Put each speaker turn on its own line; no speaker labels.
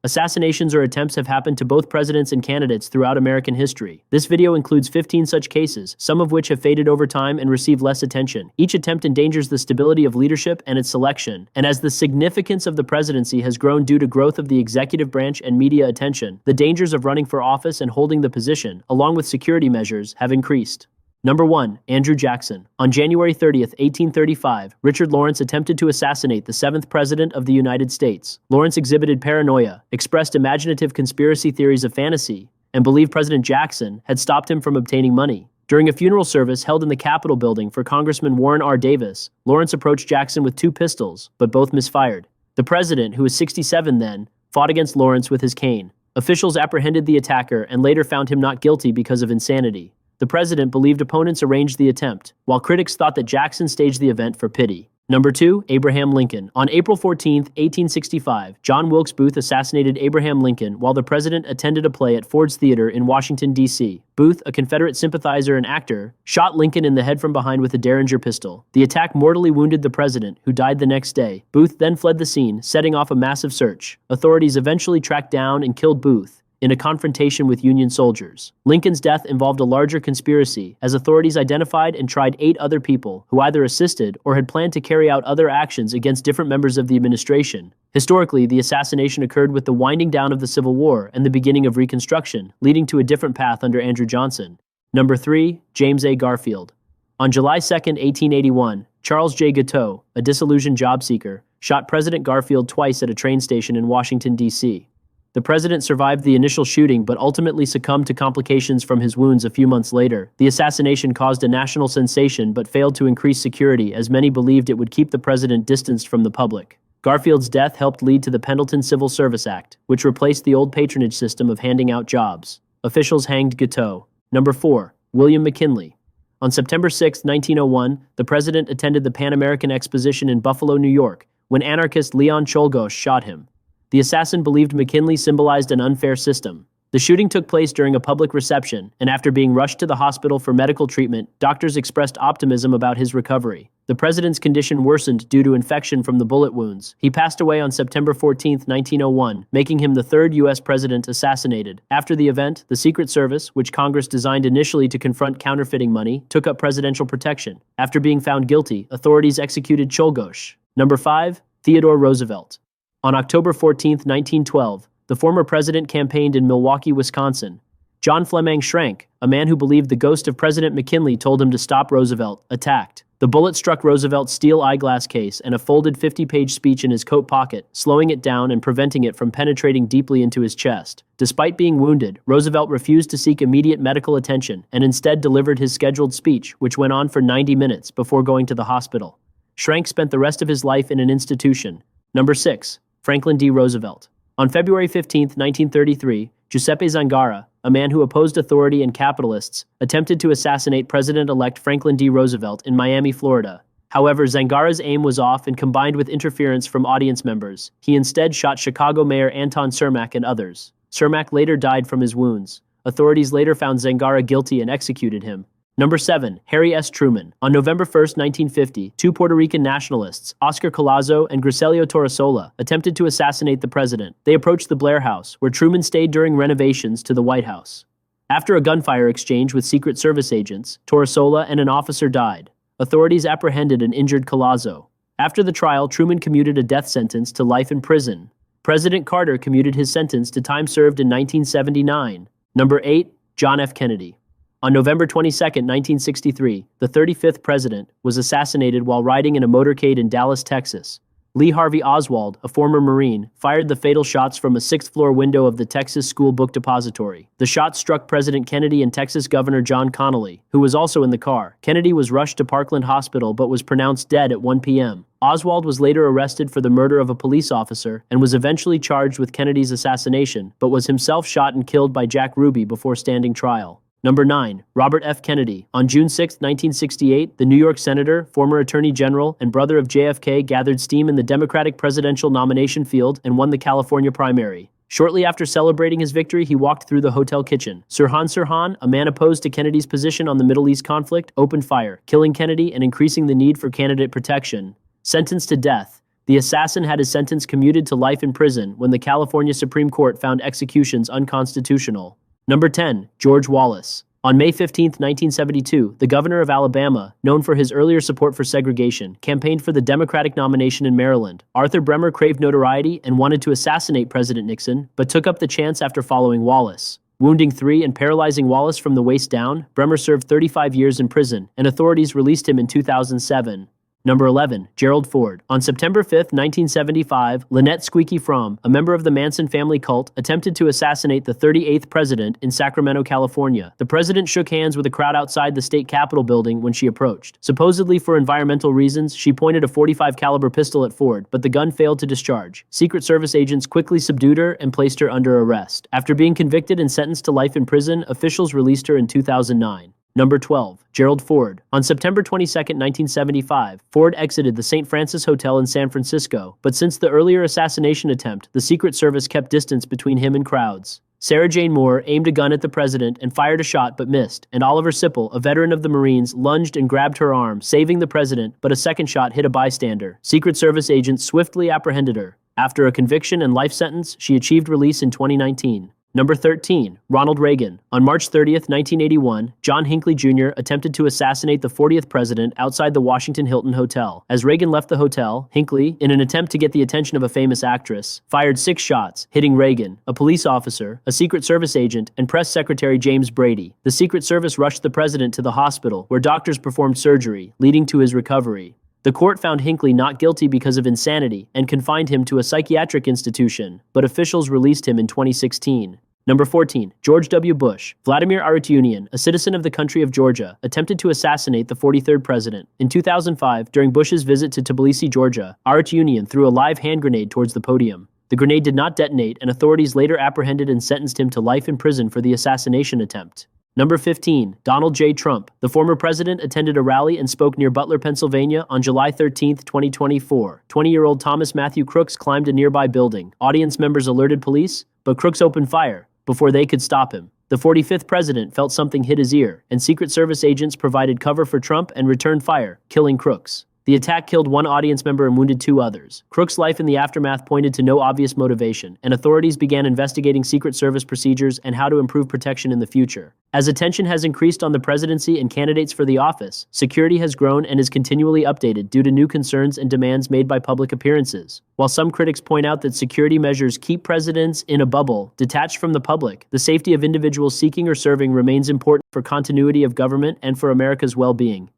Assassinations or attempts have happened to both presidents and candidates throughout American history. This video includes 15 such cases, some of which have faded over time and receive less attention. Each attempt endangers the stability of leadership and its selection, and as the significance of the presidency has grown due to growth of the executive branch and media attention, the dangers of running for office and holding the position, along with security measures, have increased. Number 1. Andrew Jackson. On January 30th, 1835, Richard Lawrence attempted to assassinate the 7th President of the United States. Lawrence exhibited paranoia, expressed imaginative conspiracy theories of fantasy, and believed President Jackson had stopped him from obtaining money. During a funeral service held in the Capitol building for Congressman Warren R. Davis, Lawrence approached Jackson with 2 pistols, but both misfired. The president, who was 67 then, fought against Lawrence with his cane. Officials apprehended the attacker and later found him not guilty because of insanity. The president believed opponents arranged the attempt, while critics thought that Jackson staged the event for pity. Number 2. Abraham Lincoln. On April 14, 1865, John Wilkes Booth assassinated Abraham Lincoln while the president attended a play at Ford's Theater in Washington, D.C. Booth, a Confederate sympathizer and actor, shot Lincoln in the head from behind with a Derringer pistol. The attack mortally wounded the president, who died the next day. Booth then fled the scene, setting off a massive search. Authorities eventually tracked down and killed Booth in a confrontation with Union soldiers. Lincoln's death involved a larger conspiracy, as authorities identified and tried 8 other people who either assisted or had planned to carry out other actions against different members of the administration. Historically, the assassination occurred with the winding down of the Civil War and the beginning of Reconstruction, leading to a different path under Andrew Johnson. Number 3. James A. Garfield. On July 2, 1881, Charles J. Guiteau, a disillusioned job seeker, shot President Garfield twice at a train station in Washington, D.C. The president survived the initial shooting but ultimately succumbed to complications from his wounds a few months later. The assassination caused a national sensation but failed to increase security, as many believed it would keep the president distanced from the public. Garfield's death helped lead to the Pendleton Civil Service Act, which replaced the old patronage system of handing out jobs. Officials hanged Guiteau. Number 4. William McKinley. On September 6, 1901, the president attended the Pan American Exposition in Buffalo, New York, when anarchist Leon Czolgosz shot him. The assassin believed McKinley symbolized an unfair system. The shooting took place during a public reception, and after being rushed to the hospital for medical treatment, doctors expressed optimism about his recovery. The president's condition worsened due to infection from the bullet wounds. He passed away on September 14, 1901, making him the 3rd U.S. president assassinated. After the event, the Secret Service, which Congress designed initially to confront counterfeiting money, took up presidential protection. After being found guilty, authorities executed Czolgosz. Number 5. Theodore Roosevelt. On October 14, 1912, the former president campaigned in Milwaukee, Wisconsin. John Fleming Schrank, a man who believed the ghost of President McKinley told him to stop Roosevelt, attacked. The bullet struck Roosevelt's steel eyeglass case and a folded 50-page speech in his coat pocket, slowing it down and preventing it from penetrating deeply into his chest. Despite being wounded, Roosevelt refused to seek immediate medical attention and instead delivered his scheduled speech, which went on for 90 minutes before going to the hospital. Schrank spent the rest of his life in an institution. Number 6. Franklin D. Roosevelt. On February 15, 1933, Giuseppe Zangara, a man who opposed authority and capitalists, attempted to assassinate President-elect Franklin D. Roosevelt in Miami, Florida. However, Zangara's aim was off, and combined with interference from audience members, he instead shot Chicago Mayor Anton Cermak and others. Cermak later died from his wounds. Authorities later found Zangara guilty and executed him. Number 7. Harry S. Truman. On November 1, 1950, 2 Puerto Rican nationalists, Oscar Collazo and Griselio Torresola, attempted to assassinate the president. They approached the Blair House, where Truman stayed during renovations to the White House. After a gunfire exchange with Secret Service agents, Torresola and an officer died. Authorities apprehended and injured Collazo. After the trial, Truman commuted a death sentence to life in prison. President Carter commuted his sentence to time served in 1979. Number 8. John F. Kennedy. On November 22, 1963, the 35th president was assassinated while riding in a motorcade in Dallas, Texas. Lee Harvey Oswald, a former Marine, fired the fatal shots from a 6th-floor window of the Texas School Book Depository. The shots struck President Kennedy and Texas Governor John Connally, who was also in the car. Kennedy was rushed to Parkland Hospital but was pronounced dead at 1 p.m. Oswald was later arrested for the murder of a police officer and was eventually charged with Kennedy's assassination, but was himself shot and killed by Jack Ruby before standing trial. Number 9. Robert F. Kennedy. On June 6, 1968, the New York senator, former attorney general, and brother of JFK gathered steam in the Democratic presidential nomination field and won the California primary. Shortly after celebrating his victory, he walked through the hotel kitchen. Sirhan Sirhan, a man opposed to Kennedy's position on the Middle East conflict, opened fire, killing Kennedy and increasing the need for candidate protection. Sentenced to death, The assassin had his sentence commuted to life in prison when the California Supreme Court found executions unconstitutional. Number 10. George Wallace. On May 15, 1972, the governor of Alabama, known for his earlier support for segregation, campaigned for the Democratic nomination in Maryland. Arthur Bremer craved notoriety and wanted to assassinate President Nixon, but took up the chance after following Wallace. Wounding 3 and paralyzing Wallace from the waist down, Bremer served 35 years in prison, and authorities released him in 2007. Number 11. Gerald Ford. On September 5, 1975, Lynette Squeaky Fromm, a member of the Manson family cult, attempted to assassinate the 38th president in Sacramento, California. The president shook hands with a crowd outside the state capitol building when she approached. Supposedly for environmental reasons, she pointed a .45 caliber pistol at Ford, but the gun failed to discharge. Secret Service agents quickly subdued her and placed her under arrest. After being convicted and sentenced to life in prison, officials released her in 2009. Number 12. Gerald Ford. On September 22, 1975, Ford exited the St. Francis Hotel in San Francisco, but since the earlier assassination attempt, the Secret Service kept distance between him and crowds. Sarah Jane Moore aimed a gun at the president and fired a shot but missed, and Oliver Sipple, a veteran of the Marines, lunged and grabbed her arm, saving the president, but a second shot hit a bystander. Secret Service agents swiftly apprehended her. After a conviction and life sentence, she achieved release in 2019. Number 13. Ronald Reagan. On March 30, 1981, John Hinckley Jr. attempted to assassinate the 40th president outside the Washington Hilton Hotel. As Reagan left the hotel, Hinckley, in an attempt to get the attention of a famous actress, fired 6 shots, hitting Reagan, a police officer, a Secret Service agent, and Press Secretary James Brady. The Secret Service rushed the president to the hospital, where doctors performed surgery, leading to his recovery. The court found Hinckley not guilty because of insanity and confined him to a psychiatric institution, but officials released him in 2016. Number 14. George W. Bush. Vladimir Arutyunian, a citizen of the country of Georgia, attempted to assassinate the 43rd president. In 2005, during Bush's visit to Tbilisi, Georgia, Arutyunian threw a live hand grenade towards the podium. The grenade did not detonate, and authorities later apprehended and sentenced him to life in prison for the assassination attempt. Number 15. Donald J. Trump. The former president attended a rally and spoke near Butler, Pennsylvania on July 13, 2024. 20-year-old Thomas Matthew Crooks climbed a nearby building. Audience members alerted police, but Crooks opened fire before they could stop him. The 45th president felt something hit his ear, and Secret Service agents provided cover for Trump and returned fire, killing Crooks. The attack killed 1 audience member and wounded 2 others. Crooks' life in the aftermath pointed to no obvious motivation, and authorities began investigating Secret Service procedures and how to improve protection in the future. As attention has increased on the presidency and candidates for the office, security has grown and is continually updated due to new concerns and demands made by public appearances. While some critics point out that security measures keep presidents in a bubble, detached from the public, the safety of individuals seeking or serving remains important for continuity of government and for America's well-being.